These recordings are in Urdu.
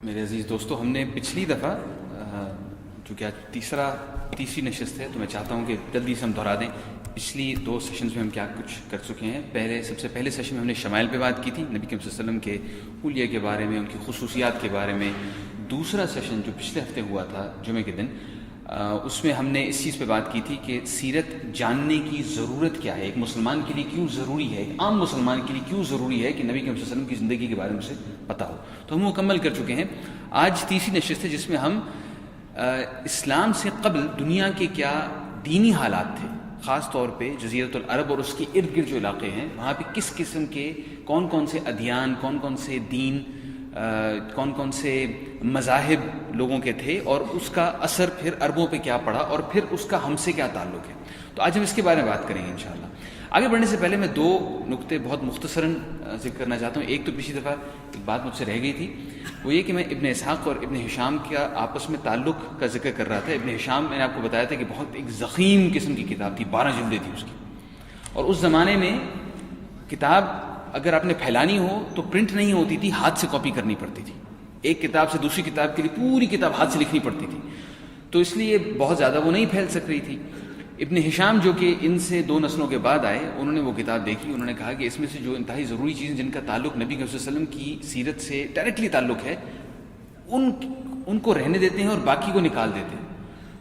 میرے عزیز دوستو، ہم نے پچھلی دفعہ چونکہ آج تیسری نشست ہے تو میں چاہتا ہوں کہ جلدی سے ہم دہرا دیں پچھلی دو سیشنز میں ہم کیا کچھ کر چکے ہیں۔ سب سے پہلے سیشن میں ہم نے شمائل پہ بات کی تھی، نبی کریم صلی اللہ علیہ وسلم کے حلیے کے بارے میں، ان کی خصوصیات کے بارے میں۔ دوسرا سیشن جو پچھلے ہفتے ہوا تھا جمعے کے دن، اس میں ہم نے اس چیز پہ بات کی تھی کہ سیرت جاننے کی ضرورت کیا ہے، ایک مسلمان کے لیے کیوں ضروری ہے، ایک عام مسلمان کے لیے کیوں ضروری ہے کہ نبی کریم صلی اللہ علیہ وسلم کی زندگی کے بارے میں اسے پتہ ہو۔ تو ہم مکمل کر چکے ہیں۔ آج تیسری نشست ہے جس میں ہم اسلام سے قبل دنیا کے کیا دینی حالات تھے، خاص طور پہ جزیرۃ العرب اور اس کے ارد گرد جو علاقے ہیں وہاں پہ کس قسم کے کون کون سے ادیان، کون کون سے دین، کون کون سے مذاہب لوگوں کے تھے، اور اس کا اثر پھر عربوں پہ کیا پڑا، اور پھر اس کا ہم سے کیا تعلق ہے۔ تو آج ہم اس کے بارے میں بات کریں گے انشاءاللہ۔ آگے بڑھنے سے پہلے میں دو نقطے بہت مختصراً ذکر کرنا چاہتا ہوں۔ ایک تو پچھلی دفعہ ایک بات مجھ سے رہ گئی تھی، وہ یہ کہ میں ابن اسحاق اور ابن ہشام کا آپس میں تعلق کا ذکر کر رہا تھا۔ ابن ہشام میں نے آپ کو بتایا تھا کہ بہت ایک ضخیم قسم کی کتاب تھی، 12 جلدیں تھی اس کی، اور اس زمانے میں کتاب اگر آپ نے پھیلانی ہو تو پرنٹ نہیں ہوتی تھی، ہاتھ سے کاپی کرنی پڑتی تھی۔ ایک کتاب سے دوسری کتاب کے لیے پوری کتاب ہاتھ سے لکھنی پڑتی تھی، تو اس لیے بہت زیادہ وہ نہیں پھیل سک رہی تھی۔ ابن ہشام جو کہ ان سے 2 نسلوں کے بعد آئے، انہوں نے وہ کتاب دیکھی، انہوں نے کہا کہ اس میں سے جو انتہائی ضروری چیزیں جن کا تعلق نبی صلی اللہ علیہ وسلم کی سیرت سے ڈائریکٹلی تعلق ہے ان کو رہنے دیتے ہیں اور باقی کو نکال دیتے ہیں۔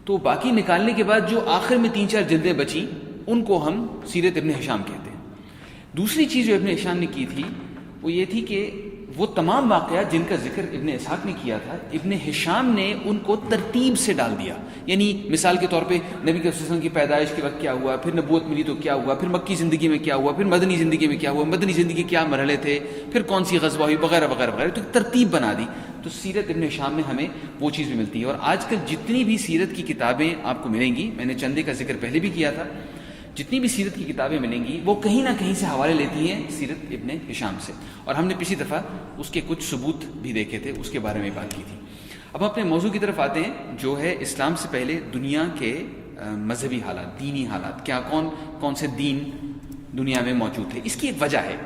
تو باقی نکالنے کے بعد جو آخر میں 3-4 جلدیں بچیں ان کو ہم سیرت ابن ہشام کہتے ہیں۔ دوسری چیز جو ابن ہشام نے کی تھی وہ یہ تھی کہ وہ تمام واقعات جن کا ذکر ابن اسحاق نے کیا تھا، ابن ہشام نے ان کو ترتیب سے ڈال دیا۔ یعنی مثال کے طور پہ نبی صلی اللہ علیہ وسلم کی پیدائش کے وقت کیا ہوا، پھر نبوت ملی تو کیا ہوا، پھر مکی زندگی میں کیا ہوا، پھر مدنی زندگی میں کیا ہوا، مدنی زندگی کے کیا مرحلے تھے، پھر کون سی غزوہ ہوئی، وغیرہ وغیرہ وغیرہ، تو ترتیب بنا دی۔ تو سیرت ابن ہشام میں ہمیں وہ چیز بھی ملتی ہے۔ اور آج کل جتنی بھی سیرت کی کتابیں آپ کو ملیں گی، میں نے چندے کا ذکر پہلے بھی کیا تھا، جتنی بھی سیرت کی کتابیں ملیں گی وہ کہیں نہ کہیں سے حوالے لیتی ہیں سیرت ابن ہشام سے، اور ہم نے پچھلی دفعہ اس کے کچھ ثبوت بھی دیکھے تھے، اس کے بارے میں بات کی تھی۔ اب اپنے موضوع کی طرف آتے ہیں جو ہے اسلام سے پہلے دنیا کے مذہبی حالات، دینی حالات، کیا کون سے دین دنیا میں موجود تھے۔ اس کی ایک وجہ ہے،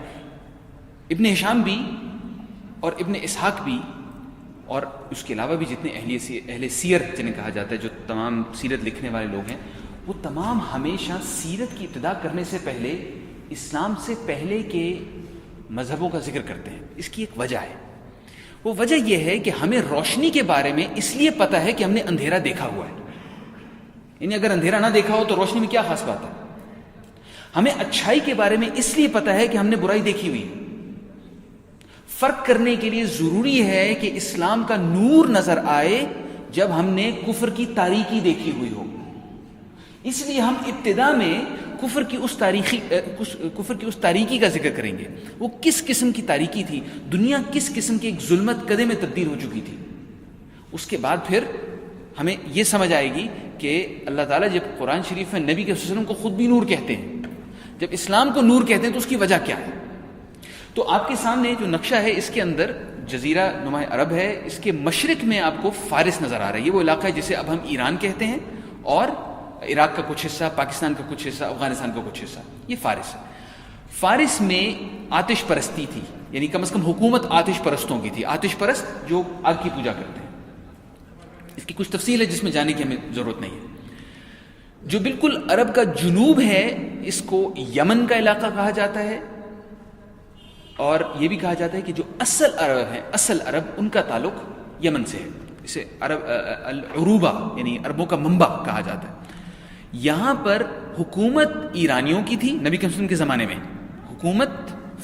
ابن ہشام بھی اور ابن اسحاق بھی، اور اس کے علاوہ بھی جتنے اہل سیر جنہیں کہا جاتا ہے، جو تمام سیرت لکھنے والے لوگ ہیں، وہ تمام ہمیشہ سیرت کی ابتدا کرنے سے پہلے اسلام سے پہلے کے مذہبوں کا ذکر کرتے ہیں۔ اس کی ایک وجہ ہے، وہ وجہ یہ ہے کہ ہمیں روشنی کے بارے میں اس لیے پتہ ہے کہ ہم نے اندھیرا دیکھا ہوا ہے۔ یعنی اگر اندھیرا نہ دیکھا ہو تو روشنی میں کیا خاص بات ہے؟ ہمیں اچھائی کے بارے میں اس لیے پتہ ہے کہ ہم نے برائی دیکھی ہوئی ہے۔ فرق کرنے کے لیے ضروری ہے کہ اسلام کا نور نظر آئے جب ہم نے کفر کی تاریکی دیکھی ہوئی ہو۔ اس لیے ہم ابتدا میں کفر کی اس تاریکی کا ذکر کریں گے۔ وہ کس قسم کی تاریکی تھی، دنیا کس قسم کی ایک ظلمت قدے میں تبدیل ہو چکی تھی۔ اس کے بعد پھر ہمیں یہ سمجھ آئے گی کہ اللہ تعالیٰ جب قرآن شریف میں نبی کے وسلم کو خود بھی نور کہتے ہیں، جب اسلام کو نور کہتے ہیں تو اس کی وجہ کیا ہے۔ تو آپ کے سامنے جو نقشہ ہے، اس کے اندر جزیرہ نما عرب ہے، اس کے مشرق میں آپ کو فارس نظر آ رہا ہے۔ یہ وہ علاقہ ہے جسے اب ہم ایران کہتے ہیں، اور عراق کا کچھ حصہ، پاکستان کا کچھ حصہ، افغانستان کا کچھ حصہ، یہ فارس ہے۔ فارس میں آتش پرستی تھی، یعنی کم از کم حکومت آتش پرستوں کی تھی، آتش پرست جو آگ کی پوجا کرتے ہیں۔ اس کی کچھ تفصیل ہے جس میں جانے کی ہمیں ضرورت نہیں ہے۔ جو بالکل عرب کا جنوب ہے، اس کو یمن کا علاقہ کہا جاتا ہے، اور یہ بھی کہا جاتا ہے کہ جو اصل عرب ہیں، اصل عرب، ان کا تعلق یمن سے ہے۔ اسے عرب العروبہ یعنی عربوں کا منبع کہا جاتا ہے۔ یہاں پر حکومت ایرانیوں کی تھی، نبی کے وسلم کے زمانے میں حکومت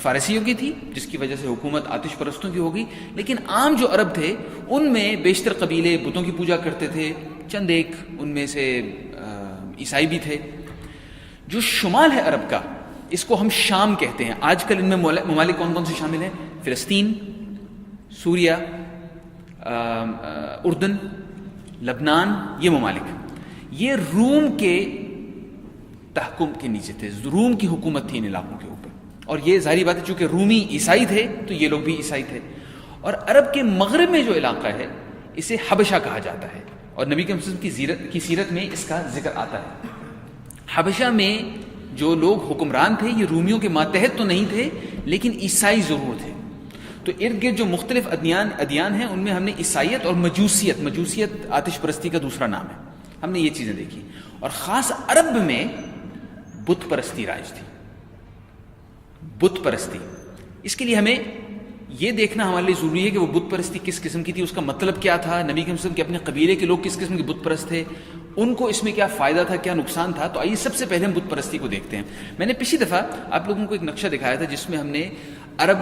فارسیوں کی تھی، جس کی وجہ سے حکومت آتش پرستوں کی ہوگی، لیکن عام جو عرب تھے ان میں بیشتر قبیلے بتوں کی پوجا کرتے تھے، چند ایک ان میں سے عیسائی بھی تھے۔ جو شمال ہے عرب کا، اس کو ہم شام کہتے ہیں۔ آج کل ان میں ممالک کون کون سے شامل ہیں؟ فلسطین، سوریہ، اردن، لبنان، یہ ممالک، یہ روم کے تحکم کے نیچے تھے، روم کی حکومت تھی ان علاقوں کے اوپر۔ اور یہ ظاہری بات ہے چونکہ رومی عیسائی تھے تو یہ لوگ بھی عیسائی تھے۔ اور عرب کے مغرب میں جو علاقہ ہے اسے حبشہ کہا جاتا ہے، اور نبی کے وسلم کی سیرت میں اس کا ذکر آتا ہے۔ حبشہ میں جو لوگ حکمران تھے یہ رومیوں کے ماتحت تو نہیں تھے، لیکن عیسائی ضرور تھے۔ تو ارد گرد جو مختلف ادیان ہیں ان میں ہم نے عیسائیت اور مجوسیت آتش پرستی کا دوسرا نام ہے، ہم نے یہ چیزیں دیکھی. اور خاص عرب میں بت پرستی رائج تھی، بت پرستی. اس کے لیے ہمیں یہ دیکھنا ہمارے لیے ضروری ہے کہ وہ بت پرستی کس قسم کی تھی، اس کا مطلب کیا تھا، نبی کے وسلم کے اپنے قبیلے کے لوگ کس قسم کے بت پرست تھے، ان کو اس میں کیا فائدہ تھا، کیا نقصان تھا. تو آئیے سب سے پہلے ہم بت پرستی کو دیکھتے ہیں. میں نے پچھلی دفعہ آپ لوگوں کو ایک نقشہ دکھایا تھا جس میں ہم نے عرب،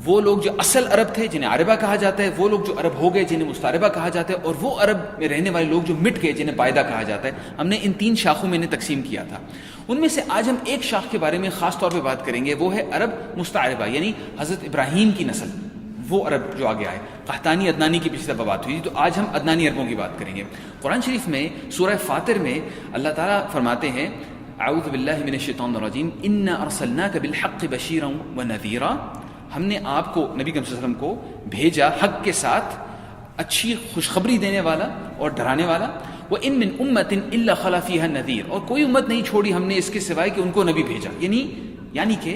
وہ لوگ جو اصل عرب تھے جنہیں عربہ کہا جاتا ہے، وہ لوگ جو عرب ہو گئے جنہیں مستعربہ کہا جاتا ہے، اور وہ عرب میں رہنے والے لوگ جو مٹ گئے جنہیں بائدہ کہا جاتا ہے. ہم نے ان 3 شاخوں میں انہیں تقسیم کیا تھا. ان میں سے آج ہم ایک شاخ کے بارے میں خاص طور پہ بات کریں گے، وہ ہے عرب مستعربہ، یعنی حضرت ابراہیم کی نسل، وہ عرب جو آگے آئے. قحطانی عدنانی کی پچھلی دفعہ بات ہوئی تھی، تو آج ہم عدنانی عربوں کی بات کریں گے. قرآن شریف میں سورہ فاطر میں اللہ تعالیٰ فرماتے ہیں اعوذ باللہ من الشیطان الرجیم انا ارسلناک بالحق بشیرا ونذیرا، ہم نے آپ کو نبی صلی اللہ علیہ وسلم کو بھیجا حق کے ساتھ اچھی خوشخبری دینے والا اور ڈرانے والا. وَإِن مِّنْ أُمَّةٍ إِلَّا خَلَا فِيهَا النَّذِيرُ، اور کوئی امت نہیں چھوڑی ہم نے اس کے سوائے کہ ان کو نبی بھیجا. یعنی کہ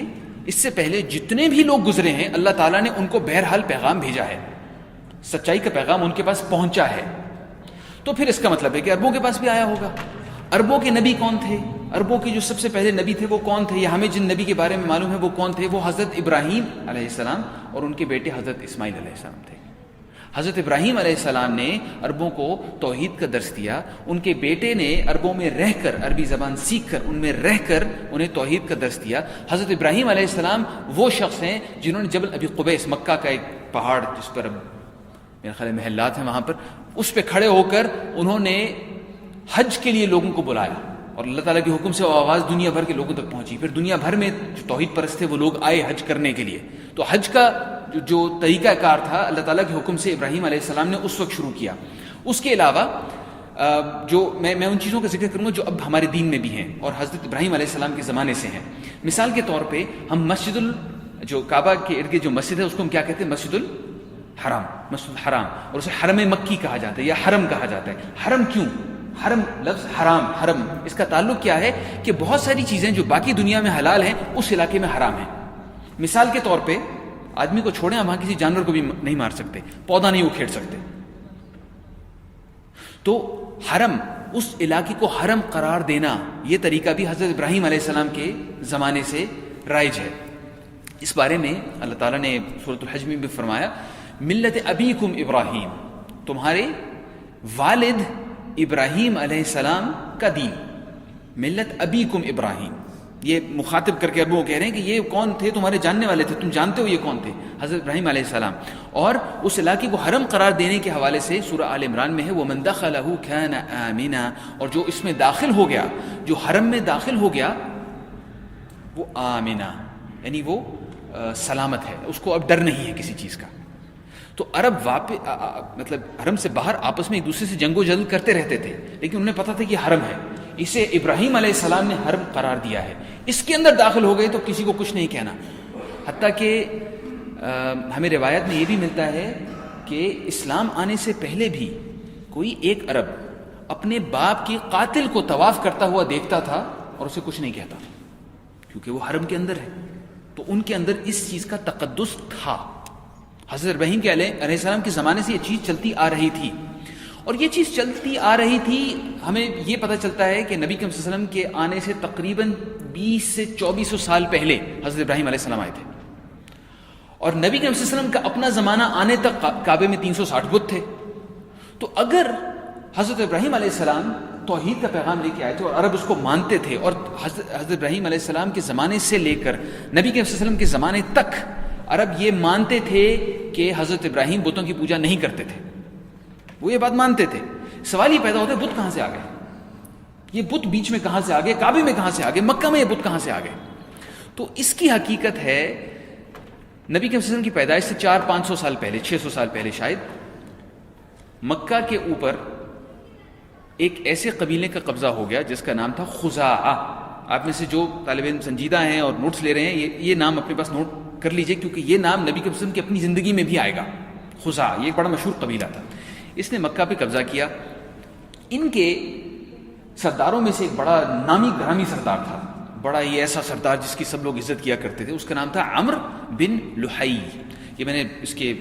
اس سے پہلے جتنے بھی لوگ گزرے ہیں اللہ تعالیٰ نے ان کو بہرحال پیغام بھیجا ہے، سچائی کا پیغام ان کے پاس پہنچا ہے. تو پھر اس کا مطلب ہے کہ عربوں کے پاس بھی آیا ہوگا. عربوں کے نبی کون تھے؟ عربوں کے جو سب سے پہلے نبی تھے وہ کون تھے، یا ہمیں جن نبی کے بارے میں معلوم ہے وہ کون تھے؟ وہ حضرت ابراہیم علیہ السلام اور ان کے بیٹے حضرت اسماعیل علیہ السلام تھے. حضرت ابراہیم علیہ السلام نے عربوں کو توحید کا درس دیا، ان کے بیٹے نے عربوں میں رہ کر، عربی زبان سیکھ کر، ان میں رہ کر انہیں توحید کا درس دیا. حضرت ابراہیم علیہ السلام وہ شخص ہیں جنہوں نے جبل ابی قبیس، مکہ کا ایک پہاڑ جس پر اب میرے خیال محلات ہیں وہاں پر، اس پہ کھڑے ہو کر انہوں نے حج کے لیے لوگوں کو بلایا، اور اللہ تعالیٰ کے حکم سے وہ آواز دنیا بھر کے لوگوں تک پہنچی. پھر دنیا بھر میں جو توحید پرست تھے وہ لوگ آئے حج کرنے کے لیے. تو حج کا جو طریقہ کار تھا اللہ تعالیٰ کے حکم سے ابراہیم علیہ السلام نے اس وقت شروع کیا. اس کے علاوہ جو میں ان چیزوں کا ذکر کروں گا جو اب ہمارے دین میں بھی ہیں اور حضرت ابراہیم علیہ السلام کے زمانے سے ہیں. مثال کے طور پہ ہم جو کعبہ کے ارد گرد جو مسجد ہے اس کو ہم کیا کہتے ہیں؟ مسجد الحرام، اور اسے حرم مکی کہا جاتا ہے یا حرم کہا جاتا ہے. حرم کیوں؟ حرم لفظ حرم اس کا تعلق کیا ہے کہ بہت ساری چیزیں جو باقی دنیا میں حلال ہیں اس علاقے میں حرام ہیں. مثال کے طور پہ آدمی کو چھوڑیں، ہم وہاں کسی جانور کو بھی نہیں مار سکتے، پودا نہیں اکھیڑ سکتے. تو حرم، اس علاقے کو حرم قرار دینا، یہ طریقہ بھی حضرت ابراہیم علیہ السلام کے زمانے سے رائج ہے. اس بارے میں اللہ تعالیٰ نے سورۃ الحج میں بھی فرمایا ملت ابیکم ابراہیم، تمہارے والد ابراہیم علیہ السلام کا دین. ملت ابیکم ابراہیم، یہ مخاطب کر کے عربوں کہہ رہے ہیں کہ یہ کون تھے؟ تمہارے جاننے والے تھے، تم جانتے ہو یہ کون تھے؟ حضرت ابراہیم علیہ السلام. اور اس علاقے کو حرم قرار دینے کے حوالے سے سورہ آل عمران میں ہے وَمَن دَخَلَهُ كَانَ آمِنًا، اور جو اس میں داخل ہو گیا، جو حرم میں داخل ہو گیا وہ آمنہ، یعنی وہ سلامت ہے، اس کو اب ڈر نہیں ہے کسی چیز کا. تو عرب مطلب حرم سے باہر آپس میں ایک دوسرے سے جنگ و جدل کرتے رہتے تھے، لیکن انہیں پتا تھا کہ یہ حرم ہے، اسے ابراہیم علیہ السلام نے حرم قرار دیا ہے، اس کے اندر داخل ہو گئے تو کسی کو کچھ نہیں کہنا. حتیٰ کہ ہمیں روایت میں یہ بھی ملتا ہے کہ اسلام آنے سے پہلے بھی کوئی ایک عرب اپنے باپ کے قاتل کو طواف کرتا ہوا دیکھتا تھا اور اسے کچھ نہیں کہتا، کیونکہ وہ حرم کے اندر ہے. تو ان کے اندر اس چیز کا تقدس تھا. حضرت ابراہیم کے علیہ السلام کے زمانے سے یہ چیز چلتی آ رہی تھی، اور یہ چیز چلتی آ رہی تھی. ہمیں یہ پتہ چلتا ہے کہ نبی صلی اللہ علیہ وسلم کے آنے سے تقریباً 20 سے 2400 سال پہلے حضرت ابراہیم علیہ السلام آئے تھے، اور نبی صلی اللہ علیہ وسلم کا اپنا زمانہ آنے تک کعبے میں 360 بت تھے. تو اگر حضرت ابراہیم علیہ السلام توحید کا پیغام لے کے آئے تھے اور عرب اس کو مانتے تھے، اور حضرت ابراہیم علیہ السلام کے زمانے سے لے کر نبی صلی اللہ علیہ وسلم کے زمانے تک عرب یہ مانتے تھے کہ حضرت ابراہیم بتوں کی پوجا نہیں کرتے تھے، وہ یہ بات مانتے تھے. سوال یہ پیدا ہوتا ہے بت کہاں سے آ گئے؟ یہ بت بیچ میں کہاں سے آ گئے؟ کعبے میں کہاں سے آ گئے؟ مکہ میں یہ بت کہاں سے آ گئے؟ تو اس کی حقیقت ہے نبی کے وسلم کی پیدائش سے 400-500 سال پہلے، 600 سال پہلے شاید، مکہ کے اوپر ایک ایسے قبیلے کا قبضہ ہو گیا جس کا نام تھا خزاعہ. آپ میں سے جو طالب علم سنجیدہ ہیں اور نوٹس لے رہے ہیں یہ نام اپنے پاس نوٹ کر لیجئے، کیونکہ یہ نام نبی کے وسلم کی اپنی زندگی میں بھی آئے گا. خزاعہ یہ ایک بڑا مشہور قبیلہ تھا، اس نے مکہ پہ قبضہ کیا. ان کے سرداروں میں سے ایک بڑا نامی گرامی سردار تھا، بڑا یہ ایسا سردار جس کی سب لوگ عزت کیا کرتے تھے، اس کا نام تھا عمرو بن لحی. یہ میں نے اس کے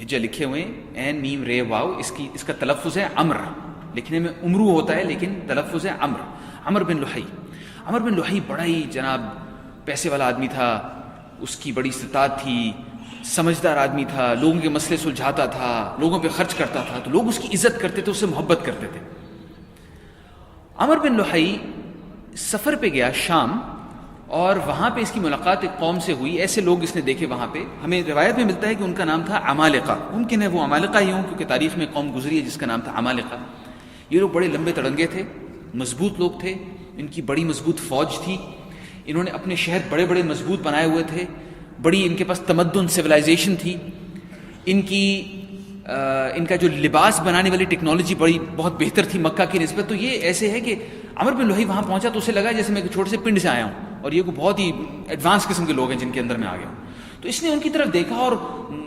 ہجے لکھے ہوئے ہیں، عین میم رے واو، اس کا تلفظ ہے عمر، لکھنے میں عمرو ہوتا ہے لیکن تلفظ ہے عمر. عمر بن لحی. عمر بن لحی بڑا ہی جناب پیسے والا آدمی تھا، اس کی بڑی استطاعت تھی، سمجھدار آدمی تھا، لوگوں کے مسئلے سلجھاتا تھا، لوگوں پہ خرچ کرتا تھا، تو لوگ اس کی عزت کرتے تھے، اس سے محبت کرتے تھے. عمر بن لحی سفر پہ گیا شام، اور وہاں پہ اس کی ملاقات ایک قوم سے ہوئی. ایسے لوگ اس نے دیکھے وہاں پہ، ہمیں روایت میں ملتا ہے کہ ان کا نام تھا عمالقہ. ممکن ہے وہ عمالقہ ہی ہوں کیونکہ تاریخ میں قوم گزری ہے جس کا نام تھا عمالقہ. یہ لوگ بڑے لمبے تڑنگے تھے، مضبوط لوگ تھے، ان کی بڑی مضبوط فوج تھی، انہوں نے اپنے شہر بڑے بڑے مضبوط بنائے ہوئے تھے، بڑی ان کے پاس تمدن سویلائزیشن تھی. ان کا جو لباس بنانے والی ٹیکنالوجی بہت بہتر تھی مکہ کی نسبت. تو یہ ایسے ہے کہ عمر بن لحی وہاں پہنچا تو اسے لگا جیسے میں ایک چھوٹے سے پنڈ سے آیا ہوں، اور یہ کوئی بہت ہی ایڈوانس قسم کے لوگ ہیں جن کے اندر میں آ گیا ہوں. تو اس نے ان کی طرف دیکھا اور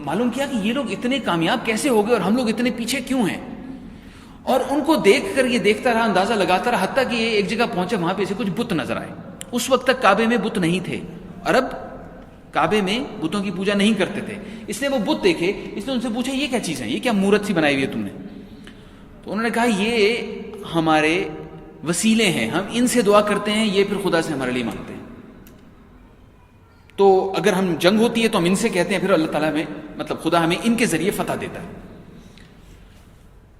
معلوم کیا کہ یہ لوگ اتنے کامیاب کیسے ہو گئے اور ہم لوگ اتنے پیچھے کیوں ہیں. اور ان کو دیکھ کر یہ دیکھتا رہا، اندازہ لگاتا رہا، حتیٰ کہ یہ ایک جگہ پہنچا، وہاں پہ اسے کچھ بت نظر آئے. اس وقت تک کعبے میں بت نہیں تھے، عرب کعبے میں بتوں کی پوجا نہیں کرتے تھے. اس نے وہ بت دیکھے، اس نے ان سے پوچھا یہ کیا چیز ہے، یہ کیا مورت سی بنائی ہوئی ہے تم نے؟ تو انہوں نے کہا یہ ہمارے وسیلے ہیں، ہم ان سے دعا کرتے ہیں، یہ پھر خدا سے ہمارے لیے مانگتے ہیں. تو اگر ہم جنگ ہوتی ہے تو ہم ان سے کہتے ہیں، پھر اللہ تعالیٰ میں مطلب خدا ہمیں ان کے ذریعے فتح دیتا ہے.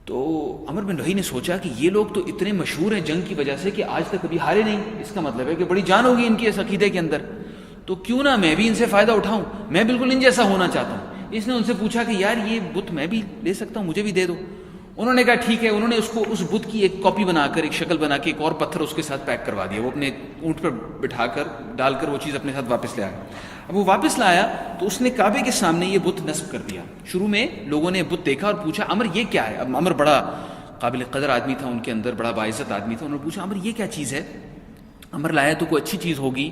تو عمر بن لحی نے سوچا کہ یہ لوگ تو اتنے مشہور ہیں جنگ کی وجہ سے کہ آج تک کبھی ہارے نہیں، اس کا مطلب ہے کہ بڑی جان ہوگی ان کی اس عقیدے کے اندر. تو کیوں نہ میں بھی ان سے فائدہ اٹھاؤں، میں بالکل ان جیسا ہونا چاہتا ہوں. اس نے ان سے پوچھا کہ یار یہ بت میں بھی لے سکتا ہوں، مجھے بھی دے دو. انہوں نے کہا ٹھیک ہے. انہوں نے اس بت کی ایک کاپی بنا کر، ایک شکل بنا کے، ایک اور پتھر اس کے ساتھ پیک کروا دیا. وہ اپنے اونٹ پر بٹھا کر ڈال کر وہ چیز اپنے ساتھ واپس لے آیا. اب وہ واپس لایا تو اس نے کعبے کے سامنے یہ بت نصب کر دیا. شروع میں لوگوں نے بت دیکھا اور پوچھا عمر یہ کیا ہے. اب عمر بڑا قابل قدر آدمی تھا، ان کے اندر بڑا باعزت آدمی تھا. انہوں نے پوچھا عمر یہ کیا چیز ہے. عمر لایا تو کوئی اچھی چیز ہوگی.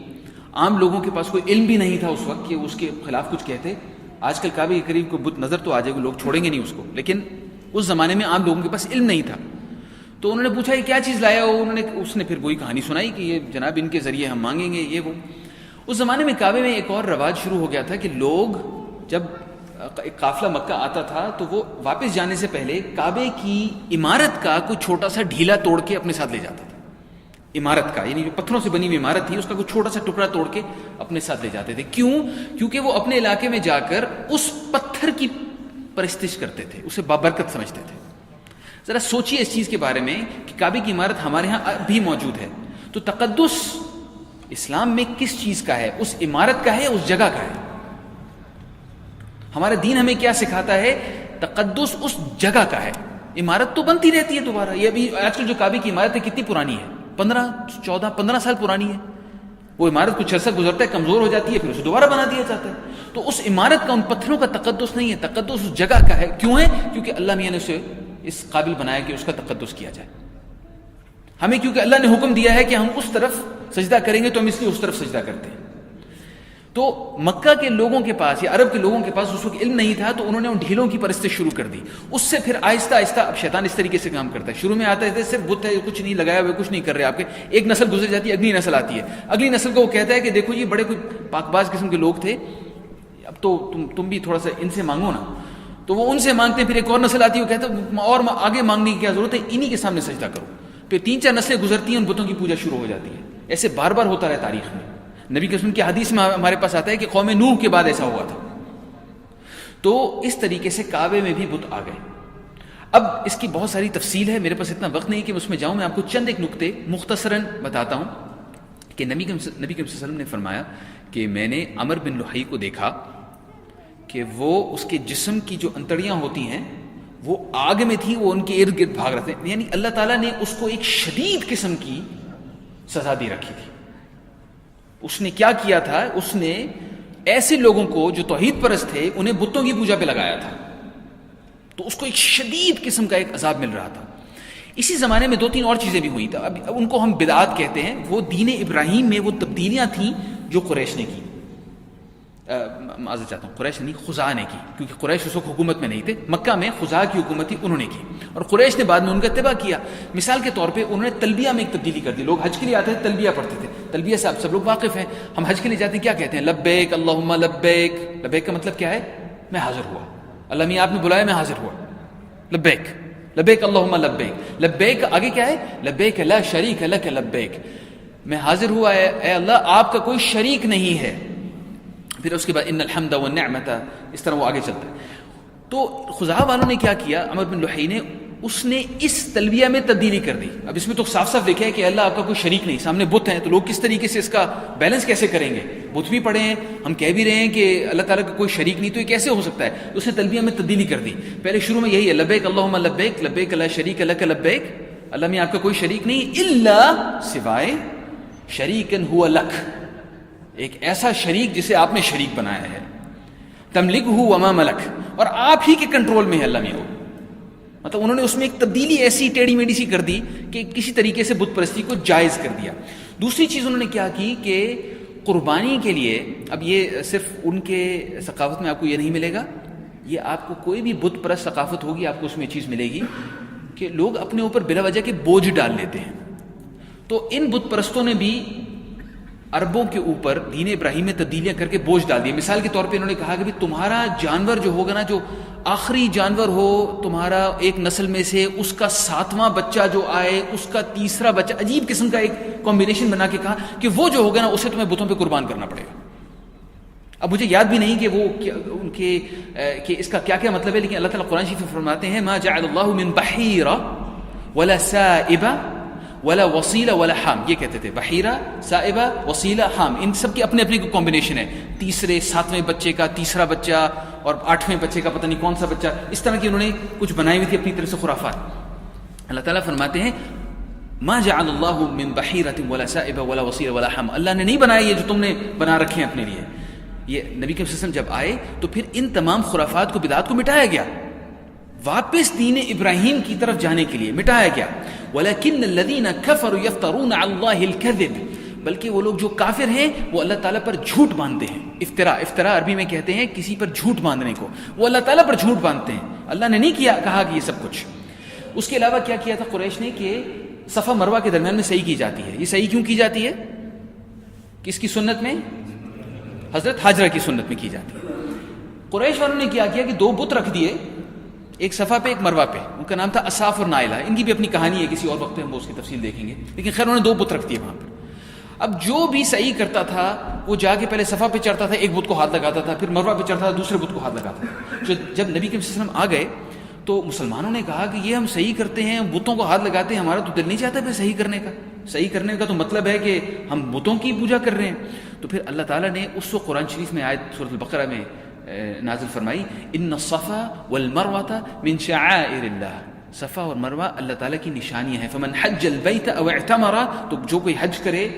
عام لوگوں کے پاس کوئی علم بھی نہیں تھا اس وقت کہ اس کے خلاف کچھ کہتے. آج کل کعبے کے قریب کوئی بت نظر تو آ جائے گا، لوگ چھوڑیں گے نہیں اس کو، لیکن اس زمانے میں عام لوگوں کے پاس علم نہیں تھا. تو انہوں نے پوچھا یہ کیا چیز لایا ہو. اس نے پھر وہی کہانی سنائی کہ یہ جناب ان کے ذریعے ہم مانگیں گے یہ وہ. اس زمانے میں کعبے میں ایک اور رواج شروع ہو گیا تھا کہ لوگ جب ایک قافلہ مکہ آتا تھا تو وہ واپس جانے سے پہلے کعبے کی عمارت کا کوئی چھوٹا سا ڈھیلا توڑ کے اپنے ساتھ لے جاتا تھا. عمارت کا یعنی جو پتھروں سے بنی ہوئی عمارت تھی اس کا کوئی چھوٹا سا ٹکڑا توڑ کے اپنے ساتھ لے جاتے تھے. کیوں؟ کیونکہ وہ اپنے علاقے میں جا کر اس پتھر کی پرستش کرتے تھے، اسے بابرکت سمجھتے تھے. ذرا سوچیے اس چیز کے بارے میں کہ کعبے کی عمارت ہمارے ہاں بھی موجود ہے، تو تقدس اسلام میں کس چیز کا ہے؟ اس عمارت کا ہے، اس جگہ کا ہے. ہمارا دین ہمیں کیا سکھاتا ہے؟ تقدس اس جگہ کا ہے. عمارت تو بنتی رہتی ہے دوبارہ. یہ ابھی آج کل جو کعبے کی عمارت ہے کتنی پرانی ہے؟ 15 سال پرانی ہے. وہ عمارت کچھ عرصہ گزرتا ہے، کمزور ہو جاتی ہے، پھر اسے دوبارہ بنا دیا جاتا ہے. تو اس عمارت کا، ان پتھروں کا تقدس نہیں ہے، تقدس اس جگہ کا ہے. کیوں ہے؟ کیونکہ اللہ میاں نے اسے اس قابل بنایا کہ اس کا تقدس کیا جائے. ہمیں کیونکہ اللہ نے حکم دیا ہے کہ ہم اس طرف سجدہ کریں گے تو ہم اس لیے اس طرف سجدہ کرتے ہیں. تو مکہ کے لوگوں کے پاس یا عرب کے لوگوں کے پاس اس وقت علم نہیں تھا، تو انہوں نے ان ڈھیلوں کی پرستش شروع کر دی. اس سے پھر آہستہ آہستہ اب شیطان اس طریقے سے کام کرتا ہے. شروع میں آتا ہے صرف بت ہے، کچھ نہیں لگایا ہوئے، کچھ نہیں کر رہے آپ کے. ایک نسل گزر جاتی ہے، اگلی نسل آتی ہے. اگلی نسل کو وہ کہتا ہے کہ دیکھو یہ بڑے کوئی پاک باز قسم کے لوگ تھے، اب تو تم بھی تھوڑا سا ان سے مانگو نا. تو وہ ان سے مانگتے ہیں. پھر ایک اور نسل آتی ہے، وہ کہتا ہے اور آگے مانگنے کی کیا ضرورت ہے، انہی کے سامنے سجدہ کرو. پھر 3-4 نسلیں گزرتی ہیں، ان بتوں کی پوجا شروع ہو جاتی ہے. ایسے بار بار ہوتا رہا تاریخ میں. نبی کے کی حدیث میں ہمارے پاس آتا ہے کہ قوم نوح کے بعد ایسا ہوا تھا. تو اس طریقے سے کعبے میں بھی بت آ گئے. اب اس کی بہت ساری تفصیل ہے، میرے پاس اتنا وقت نہیں کہ اس میں جاؤں. میں آپ کو چند ایک نقطے مختصراً بتاتا ہوں کہ نبی کے صلی اللہ علیہ وسلم نے فرمایا کہ میں نے عمر بن لحی کو دیکھا کہ وہ اس کے جسم کی جو انتڑیاں ہوتی ہیں وہ آگ میں تھی، وہ ان کے ارد گرد بھاگ رہے تھے. یعنی اللہ تعالیٰ نے اس کو ایک شدید قسم کی سزا دی رکھی تھی. اس نے کیا کیا تھا؟ اس نے ایسے لوگوں کو جو توحید پرست تھے انہیں بتوں کی پوجا پہ لگایا تھا. تو اس کو ایک شدید قسم کا ایک عذاب مل رہا تھا. اسی زمانے میں 2-3 اور چیزیں بھی ہوئی تھیں. اب ان کو ہم بدعات کہتے ہیں. وہ دین ابراہیم میں وہ تبدیلیاں تھیں جو قریش نے کی. معذرت چاہتا ہوں، قریش نہیں، خزاع نے کی، کیونکہ قریش اس وقت حکومت میں نہیں تھے. مکہ میں خزاع کی حکومت تھی، انہوں نے کی، اور قریش نے بعد میں ان کا اتباع کیا. مثال کے طور پہ انہوں نے تلبیہ میں ایک تبدیلی کر دی. لوگ حج کے لیے آتے تھے، تلبیہ پڑھتے تھے. تلبیہ سے آپ سب لوگ واقف ہیں. ہم حج کے لیے جاتے ہیں، کیا کہتے ہیں؟ لبیک اللہم لبیک. لبیک کا مطلب کیا ہے؟ میں حاضر ہوا، اللہ میاں آپ نے بلایا میں حاضر ہوا، لبیک لبیک اللہم لبیک، لبیک آگے کیا ہے؟ لبیک لا شریک لک لبیک، میں حاضر ہوا اے اللہ آپ کا کوئی شریک نہیں ہے. پھر اس کے بعد ان الحمد والنعمت، اس طرح وہ آگے چلتا ہے. تو خزاعہ والوں نے کیا کیا، عمر بن لحی نے، اس نے اس تلبیہ میں تبدیلی کر دی. اب اس میں تو صاف صاف دیکھا ہے کہ اللہ آپ کا کوئی شریک نہیں، سامنے بت ہیں، تو لوگ کس طریقے سے اس کا بیلنس کیسے کریں گے؟ بت بھی پڑے ہیں، ہم کہہ بھی رہے ہیں کہ اللہ تعالیٰ کا کوئی شریک نہیں، تو یہ کیسے ہو سکتا ہے؟ تو اس نے تلبیہ میں تبدیلی کر دی. پہلے شروع میں یہی ہے لبیک اللہم لبیک لبیک لا شریک لک لبیک، اللہ میں آپ کا کوئی شریک نہیں، الا سوائے شریکن ہوا لک، ایک ایسا شریک جسے آپ نے شریک بنایا ہے، تملکہ وما ملک، اور آپ ہی کے کنٹرول میں ہے اللہ میں. مطلب انہوں نے اس میں ایک تبدیلی ایسی ٹیڑھی میڑھی سی کر دی کہ کسی طریقے سے بت پرستی کو جائز کر دیا. دوسری چیز انہوں نے کیا کی کہ قربانی کے لیے، اب یہ صرف ان کے ثقافت میں آپ کو یہ نہیں ملے گا، یہ آپ کو کوئی بھی بت پرست ثقافت ہوگی آپ کو اس میں چیز ملے گی کہ لوگ اپنے اوپر بلا وجہ کے بوجھ ڈال لیتے ہیں. تو ان بت پرستوں نے بھی عربوں کے اوپر دین ابراہیم میں تبدیلیاں کر کے بوجھ ڈال دیے. مثال کے طور پہ انہوں نے کہا کہ تمہارا جانور جو ہوگا نا، جو آخری جانور ہو تمہارا ایک نسل میں سے، اس کا 7واں بچہ جو آئے، اس کا تیسرا بچہ، عجیب قسم کا ایک کمبینیشن بنا کے کہا کہ وہ جو ہوگا نا اسے تمہیں بتوں پہ قربان کرنا پڑے گا. اب مجھے یاد بھی نہیں کہ وہ ان کے کہ اس کا کیا کیا مطلب ہے، لیکن اللہ تعالیٰ قرآن شریف میں فرماتے ہیں ما جعل اللہ من بحیرہ ولا سائبہ ولا وسیلہ ولا حام، یہ کہتے تھے بحیرہ، سائبہ، وسیلہ، حام، ان سب کے اپنے اپنے کمبینیشن ہے. تیسرے 7ویں بچے کا تیسرا بچہ اور 8ویں بچے کا پتہ نہیں کون سا بچہ، اس طرح کی انہوں نے کچھ بنائی ہوئی تھی اپنی طرف سے خرافات. اللہ تعالیٰ فرماتے ہیں ما جعل اللہ من بحیرۃ ولا سائبہ ولا وسیلہ ولا حام، اللہ نے نہیں بنایا یہ جو تم نے بنا رکھے ہیں اپنے لیے. یہ نبی کے وسلم جب آئے تو پھر ان تمام خرافات کو، بدعات کو مٹایا گیا، واپس دین ابراہیم کی طرف جانے کے لیے مٹایا گیا. وَلَكِنَّ الَّذِينَ كَفَرُوا يَفْتَرُونَ عَلَى اللَّهِ الْكَذِبِ، بلکہ وہ لوگ جو کافر ہیں وہ اللہ تعالیٰ پر جھوٹ باندھتے ہیں. افتراء عربی میں کہتے ہیں کسی پر جھوٹ باندھنے کو، وہ اللہ تعالیٰ پر جھوٹ باندھتے ہیں. اللہ نے نہیں کہا کہ یہ سب کچھ. اس کے علاوہ کیا کیا تھا قریش نے کہ صفا مروہ کے درمیان میں صحیح کی جاتی ہے. یہ صحیح کیوں کی جاتی ہے؟ کس کی سنت میں؟ حضرت حاجرہ کی سنت میں کی جاتی ہے. قریش والوں نے کیا کہ 2 بت رکھ دیے، ایک صفا پہ ایک مروہ پہ، ان کا نام تھا اصاف اور نائلہ. ان کی بھی اپنی کہانی ہے، کسی اور وقت میں ہم اس کی تفصیل دیکھیں گے، لیکن خیر انہوں نے 2 بت رکھ دیے وہاں پر. اب جو بھی صحیح کرتا تھا وہ جا کے پہلے صفا پہ چڑھتا تھا، ایک بت کو ہاتھ لگاتا تھا، پھر مروہ پہ چڑھتا تھا، دوسرے بت کو ہاتھ لگاتا تھا. جب نبی کے وسلم آ گئے تو مسلمانوں نے کہا کہ یہ ہم صحیح کرتے ہیں، بتوں کو ہاتھ لگاتے ہیں، ہمارا تو دل نہیں چاہتا پھر صحیح کرنے کا. صحیح کرنے کا تو مطلب ہے کہ ہم بتوں کی پوجا کر رہے ہیں. تو پھر اللہ تعالیٰ نے اس وقت قرآن شریف میں آیت سورۃ البقرہ میں نازل فرمائی ان الصفا والمروۃ من شعائر اللہ، صفا اور مروہ اللہ تعالیٰ کی نشانیاں ہیں. فمن حج البیت او اعتمر، تو جو کوئی حج کرے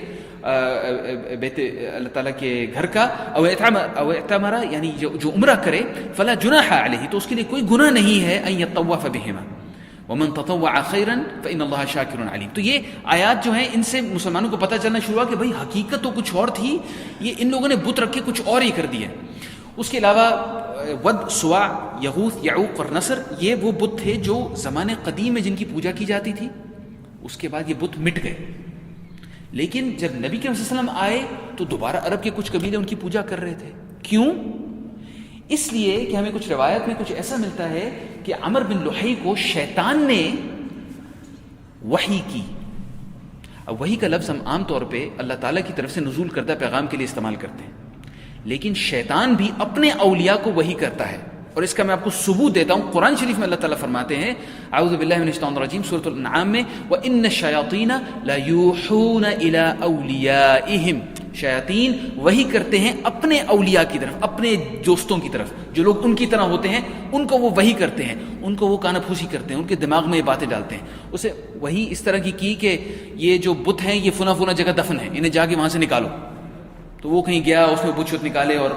بیت اللہ تعالیٰ کے گھر کا، او اعتمر یعنی جو عمرہ کرے، فلا جناح علیہ، تو اس کے لیے کوئی گناہ نہیں ہے، ان یطوف بہما ومن تطوع خیرا فان اللہ شاکر علیم. تو یہ آیات جو ہیں ان سے مسلمانوں کو پتہ چلنا شروع ہوا کہ بھائی حقیقت تو کچھ اور تھی، یہ ان لوگوں نے بت رکھ کے کچھ اور ہی کر دیا. اس کے علاوہ ود، سواع، یغوث، یعوق اور نصر، یہ وہ بت تھے جو زمانے قدیم میں جن کی پوجا کی جاتی تھی. اس کے بعد یہ بت مٹ گئے، لیکن جب نبی کے وسلم آئے تو دوبارہ عرب کے کچھ قبیلے ان کی پوجا کر رہے تھے. کیوں؟ اس لیے کہ ہمیں کچھ روایت میں کچھ ایسا ملتا ہے کہ عمر بن لحی کو شیطان نے وحی کی. اب وحی کا لفظ ہم عام طور پہ اللہ تعالیٰ کی طرف سے نزول کردہ پیغام کے لیے استعمال کرتے ہیں، لیکن شیطان بھی اپنے اولیاء کو وحی کرتا ہے، اور اس کا میں آپ کو ثبوت دیتا ہوں. قرآن شریف میں اللہ تعالیٰ فرماتے ہیں اعوذ باللہ من الشیطان الرجیم، سورۃ الانعام میں وَإِنَّ الشَّيَاطِينَ لَيُوحُونَ إِلَىٰ أَوْلِيَائِهِمْ، شیاطین وحی کرتے ہیں اپنے اولیاء کی طرف، اپنے دوستوں کی طرف، جو لوگ ان کی طرح ہوتے ہیں ان کو وہ وحی کرتے ہیں، ان کو وہ کانا پھوسی کرتے ہیں، ان کے دماغ میں یہ باتیں ڈالتے ہیں. اسے وحی اس طرح کی کہ یہ جو بت ہیں یہ فنا جگہ دفن ہے، انہیں جا کے وہاں سے نکالو. تو وہ کہیں گیا، اس میں بت شت نکالے اور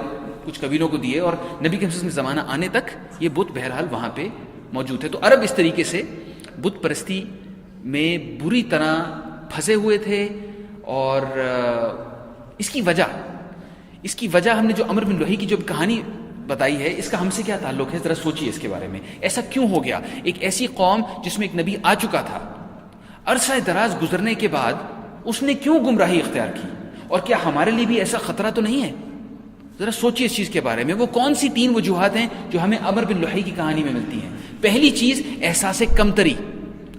کچھ قبیلوں کو دیے، اور نبی کے زمانہ آنے تک یہ بت بہرحال وہاں پہ موجود ہے. تو عرب اس طریقے سے بت پرستی میں بری طرح پھنسے ہوئے تھے. اور اس کی وجہ ہم نے جو عمر بن لحی کی جو کہانی بتائی ہے، اس کا ہم سے کیا تعلق ہے؟ ذرا سوچیے اس کے بارے میں. ایسا کیوں ہو گیا؟ ایک ایسی قوم جس میں ایک نبی آ چکا تھا، عرصہ دراز گزرنے کے بعد اس نے کیوں گمراہی اختیار کی؟ اور کیا ہمارے لیے بھی ایسا خطرہ تو نہیں ہے؟ ذرا سوچیے اس چیز کے بارے میں. وہ کون سی 3 وجوہات ہیں جو ہمیں عمر بن لحی کی کہانی میں ملتی ہیں؟ پہلی چیز احساس کمتری.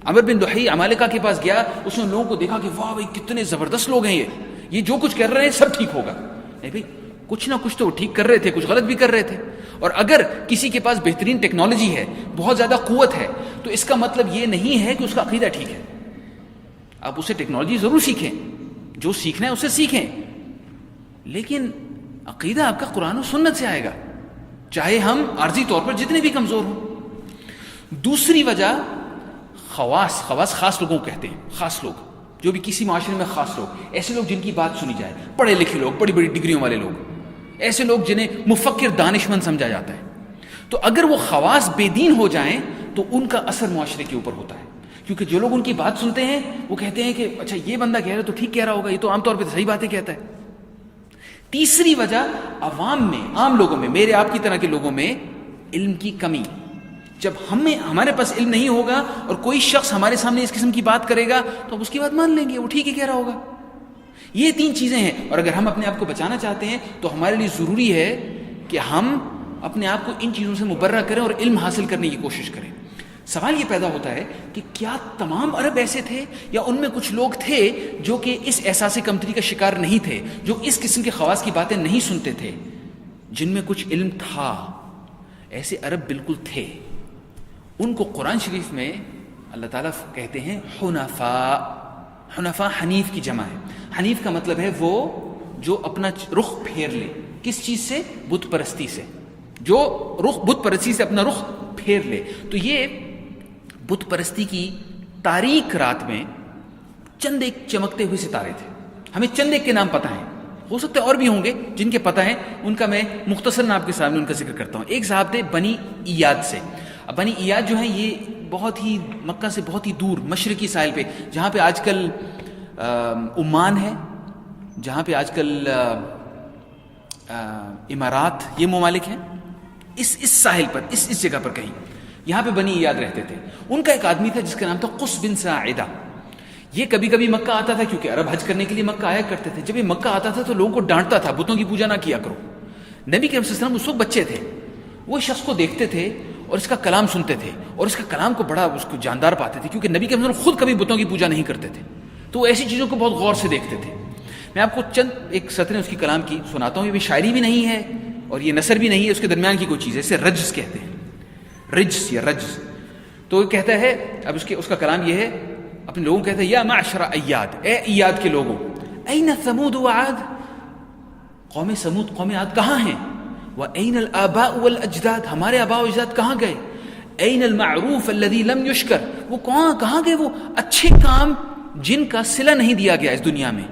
عمر بن لحی عمالقہ کے پاس گیا, اس نے لوگوں کو دیکھا کہ واہ بھائی کتنے زبردست لوگ ہیں, یہ جو کچھ کر رہے ہیں سب ٹھیک ہوگا. نہیں بھائی, کچھ نہ کچھ تو وہ ٹھیک کر رہے تھے, کچھ غلط بھی کر رہے تھے. اور اگر کسی کے پاس بہترین ٹیکنالوجی ہے, بہت زیادہ قوت ہے, تو اس کا مطلب یہ نہیں ہے کہ اس کا عقیدہ ٹھیک ہے. آپ اسے ٹیکنالوجی ضرور سیکھیں, جو سیکھنا ہے اسے سیکھیں, لیکن عقیدہ آپ کا قرآن و سنت سے آئے گا, چاہے ہم عارضی طور پر جتنے بھی کمزور ہوں. دوسری وجہ خواص خاص لوگوں کو کہتے ہیں. خاص لوگ جو بھی کسی معاشرے میں خاص لوگ, ایسے لوگ جن کی بات سنی جائے, پڑھے لکھے لوگ, بڑی بڑی ڈگریوں والے لوگ, ایسے لوگ جنہیں مفکر دانشمند سمجھا جاتا ہے. تو اگر وہ خواص بے دین ہو جائیں تو ان کا اثر معاشرے کے اوپر ہوتا ہے, کیونکہ جو لوگ ان کی بات سنتے ہیں وہ کہتے ہیں کہ اچھا یہ بندہ کہہ رہا ہے تو ٹھیک کہہ رہا ہوگا, یہ تو عام طور پہ صحیح باتیں کہتا ہے. تیسری وجہ عوام میں, عام لوگوں میں, میرے آپ کی طرح کے لوگوں میں علم کی کمی. جب ہمارے پاس علم نہیں ہوگا اور کوئی شخص ہمارے سامنے اس قسم کی بات کرے گا تو ہم اس کی بات مان لیں گے, وہ ٹھیک ہی کہہ رہا ہوگا. یہ 3 چیزیں ہیں, اور اگر ہم اپنے آپ کو بچانا چاہتے ہیں تو ہمارے لیے ضروری ہے کہ ہم اپنے آپ کو ان چیزوں سے مبرہ کریں اور علم حاصل کرنے کی کوشش کریں. سوال یہ پیدا ہوتا ہے کہ کیا تمام عرب ایسے تھے, یا ان میں کچھ لوگ تھے جو کہ اس احساس کمتری کا شکار نہیں تھے, جو اس قسم کے خواص کی باتیں نہیں سنتے تھے, جن میں کچھ علم تھا؟ ایسے عرب بالکل تھے. ان کو قرآن شریف میں اللہ تعالیٰ کہتے ہیں حنفاء. حنفاء حنیف کی جمع ہے. حنیف کا مطلب ہے وہ جو اپنا رخ پھیر لے. کس چیز سے؟ بت پرستی سے. جو بت پرستی سے اپنا رخ پھیر لے. تو یہ بت پرستی کی تاریک رات میں چند ایک چمکتے ہوئے ستارے تھے. ہمیں چند ایک کے نام پتہ ہیں, ہو سکتے اور بھی ہوں گے جن کے پتہ ہیں, ان کا میں مختصراً آپ کے سامنے ان کا ذکر کرتا ہوں. ایک صاحب تھے بنی ایاد سے. اب بنی ایاد جو ہیں یہ بہت ہی مکہ سے بہت ہی دور مشرقی ساحل پہ, جہاں پہ آج کل عمان ہے, جہاں پہ آج کل امارات, یہ ممالک ہیں, اس ساحل پر, اس جگہ پر کہیں, یہاں پہ بنی ایاد رہتے تھے. ان کا ایک آدمی تھا جس کا نام تھا قس بن ساعدہ. یہ کبھی کبھی مکہ آتا تھا, کیونکہ عرب حج کرنے کے لیے مکہ آیا کرتے تھے. جب یہ مکہ آتا تھا تو لوگوں کو ڈانٹتا تھا, بتوں کی پوجا نہ کیا کرو. نبی کریم صلی اللہ علیہ وسلم اس وقت بچے تھے, وہ شخص کو دیکھتے تھے اور اس کا کلام سنتے تھے, اور اس کا کلام کو بڑا اس کو جاندار پاتے تھے, کیونکہ نبی کریم صلی اللہ علیہ وسلم خود کبھی بتوں کی پوجا نہیں کرتے تھے, تو وہ ایسی چیزوں کو بہت غور سے دیکھتے تھے. میں آپ کو چند ایک سطریں اس کی کلام کی سناتا ہوں. یہ بھی شاعری بھی نہیں ہے اور یہ نثر بھی نہیں ہے, اس کے درمیان کی کوئی چیز ہے, اسے رجز کہتے ہیں, رجز یا رجز. تو وہ کہتا ہے, اب اس کا کلام یہ ہے, اپنے لوگوں کہتا ہے, یا معشر ایاد, اے ایاد کے لوگوں, این ثمود و عاد, قوم سمود قوم عاد کہاں ہیں؟ وَأَيْنَ الْآبَاءُ وَالْأَجْدَادُ, ہمارے آباء و اجداد کہاں گئے؟ أَيْنَ الْمَعْرُوفَ الَّذِي لَمْ يُشْكَرْ, وہ کہاں گئے وہ اچھے کام جن کا صلہ نہیں دیا گیا اس دنیا میں.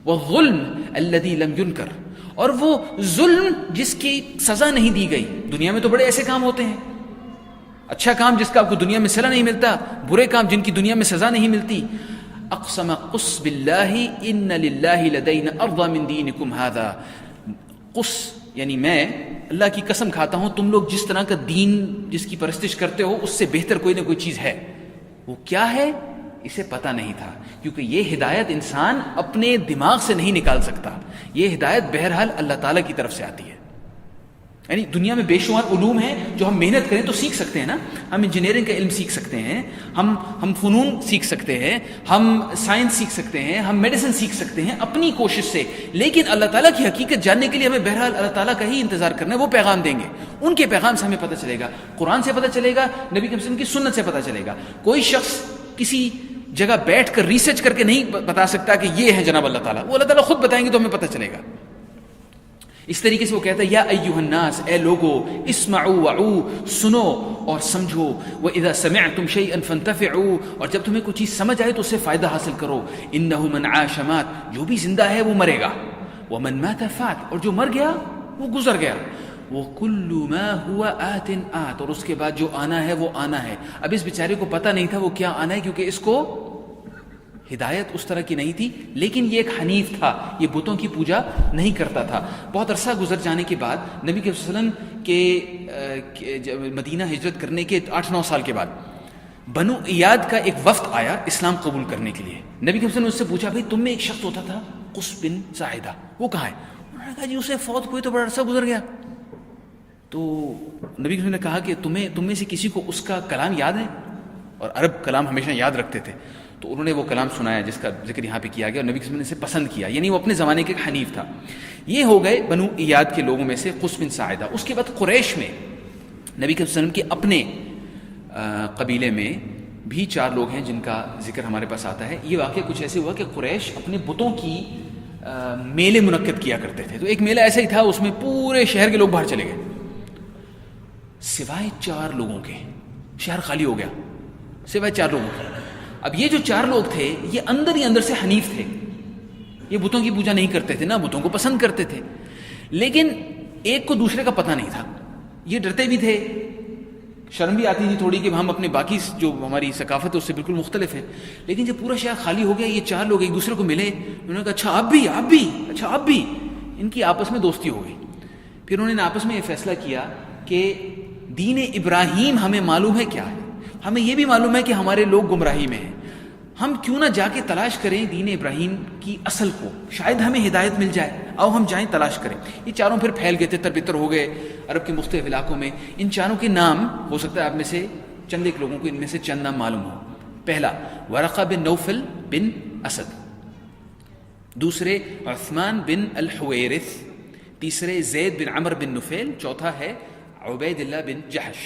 وَالظُّلْمُ الَّذِي لَمْ يُنْكَرْ, اور وہ ظلم جس کی سزا نہیں دی گئی. دنیا میں تو بڑے ایسے کام ہوتے ہیں, اچھا کام جس کا آپ کو دنیا میں صلہ نہیں ملتا, برے کام جن کی دنیا میں سزا نہیں ملتی. اقسم قس باللہ ان للہ لدینا ارضا من دینکم ھذا, قس یعنی میں اللہ کی قسم کھاتا ہوں, تم لوگ جس طرح کا دین جس کی پرستش کرتے ہو اس سے بہتر کوئی نہ کوئی چیز ہے. وہ کیا ہے اسے پتہ نہیں تھا, کیونکہ یہ ہدایت انسان اپنے دماغ سے نہیں نکال سکتا. یہ ہدایت بہرحال اللہ تعالیٰ کی طرف سے آتی ہے. یعنی دنیا میں بے شمار علوم ہیں جو ہم محنت کریں تو سیکھ سکتے ہیں نا. ہم انجینئرنگ کا علم سیکھ سکتے ہیں, ہم فنون سیکھ سکتے ہیں, ہم سائنس سیکھ سکتے ہیں, ہم میڈیسن سیکھ سکتے ہیں اپنی کوشش سے. لیکن اللہ تعالیٰ کی حقیقت جاننے کے لیے ہمیں بہرحال اللہ تعالیٰ کا ہی انتظار کرنا ہے. وہ پیغام دیں گے, ان کے پیغام سے ہمیں پتہ چلے گا, قرآن سے پتہ چلے گا, نبی کے وسلم کی سنت سے پتہ چلے گا. کوئی شخص کسی جگہ بیٹھ کر ریسرچ کر کے نہیں بتا سکتا کہ یہ ہے جناب اللہ تعالیٰ. وہ اللہ تعالیٰ خود بتائیں گے تو ہمیں پتہ چلے گا. اس طریقے سے وہ کہتا ہے, یا ایھا الناس, اے لوگو, اسمعوا وعوا, سنو اور سمجھو, واذا سمعتم شیئا فانتفعوا, اور جب تمہیں کوئی چیز سمجھ آئے تو اس سے فائدہ حاصل کرو. انہ من عاش مات, جو بھی زندہ ہے وہ مرے گا. ومن مات فات, اور جو مر گیا وہ گزر گیا. وکل ما هو آت آت, اور اس کے بعد جو آنا ہے وہ آنا ہے. اب اس بیچارے کو پتہ نہیں تھا وہ کیا آنا ہے, کیونکہ اس کو ہدایت اس طرح کی نہیں تھی. لیکن یہ ایک حنیف تھا, یہ بتوں کی پوجا نہیں کرتا تھا. بہت عرصہ گزر جانے کے بعد نبی کے وسلم کے مدینہ ہجرت کرنے کے 8-9 سال کے بعد بنو ایاد کا ایک وفد آیا اسلام قبول کرنے کے لیے. نبی کے وسلم نے اس سے پوچھا, بھائی تم میں ایک شخص ہوتا تھا قس بن ساعدہ, وہ کہاں ہے؟ انہوں نے کہا جی اسے فوت ہوئے تو بڑا عرصہ گزر گیا. تو نبی کریم نے کہا کہ تم میں سے کسی کو اس کا کلام یاد ہے؟ اور عرب کلام ہمیشہ یاد رکھتے تھے. تو انہوں نے وہ کلام سنایا جس کا ذکر یہاں پہ کیا گیا, اور نبی کریم نے اسے پسند کیا, یعنی وہ اپنے زمانے کے ایک حنیف تھا. یہ ہو گئے بنو ایاد کے لوگوں میں سے قس بن ساعدہ. اس کے بعد قریش میں نبی کریم صلی اللہ علیہ وسلم کے اپنے قبیلے میں بھی 4 لوگ ہیں جن کا ذکر ہمارے پاس آتا ہے. یہ واقعہ کچھ ایسے ہوا کہ قریش اپنے بتوں کی میلے منعقد کیا کرتے تھے. تو ایک میلہ ایسا ہی تھا, اس میں پورے شہر کے لوگ باہر چلے گئے سوائے 4 لوگوں کے. شہر خالی ہو گیا سوائے 4 لوگوں کے. اب یہ جو 4 لوگ تھے یہ اندر ہی اندر سے حنیف تھے, یہ بتوں کی پوجا نہیں کرتے تھے, نہ بتوں کو پسند کرتے تھے, لیکن ایک کو دوسرے کا پتہ نہیں تھا. یہ ڈرتے بھی تھے, شرم بھی آتی تھی تھوڑی کہ ہم اپنے باقی جو ہماری ثقافت ہے اس سے بالکل مختلف ہے. لیکن جب پورا شہر خالی ہو گیا, یہ 4 لوگ ایک دوسرے کو ملے, انہوں نے کہا اچھا آپ بھی. ان کی آپس میں دوستی ہو گئی. پھر انہوں نے آپس میں یہ فیصلہ کیا کہ دین ابراہیم ہمیں معلوم ہے کیا ہے, ہمیں یہ بھی معلوم ہے کہ ہمارے لوگ گمراہی میں ہیں, ہم کیوں نہ جا کے تلاش کریں دین ابراہیم کی اصل کو, شاید ہمیں ہدایت مل جائے, آؤ ہم جائیں تلاش کریں. یہ 4 پھر پھیل گئے تھے, تربتر ہو گئے عرب کے مختلف علاقوں میں. ان 4 کے نام ہو سکتا ہے آپ میں سے چند ایک لوگوں کو ان میں سے چند نام معلوم ہو. پہلا ورقہ بن نوفل بن اسد, دوسرے عثمان بن الحویرث, تیسرے زید بن عمر بن نفیل, چوتھا ہے عبید اللہ بن جحش.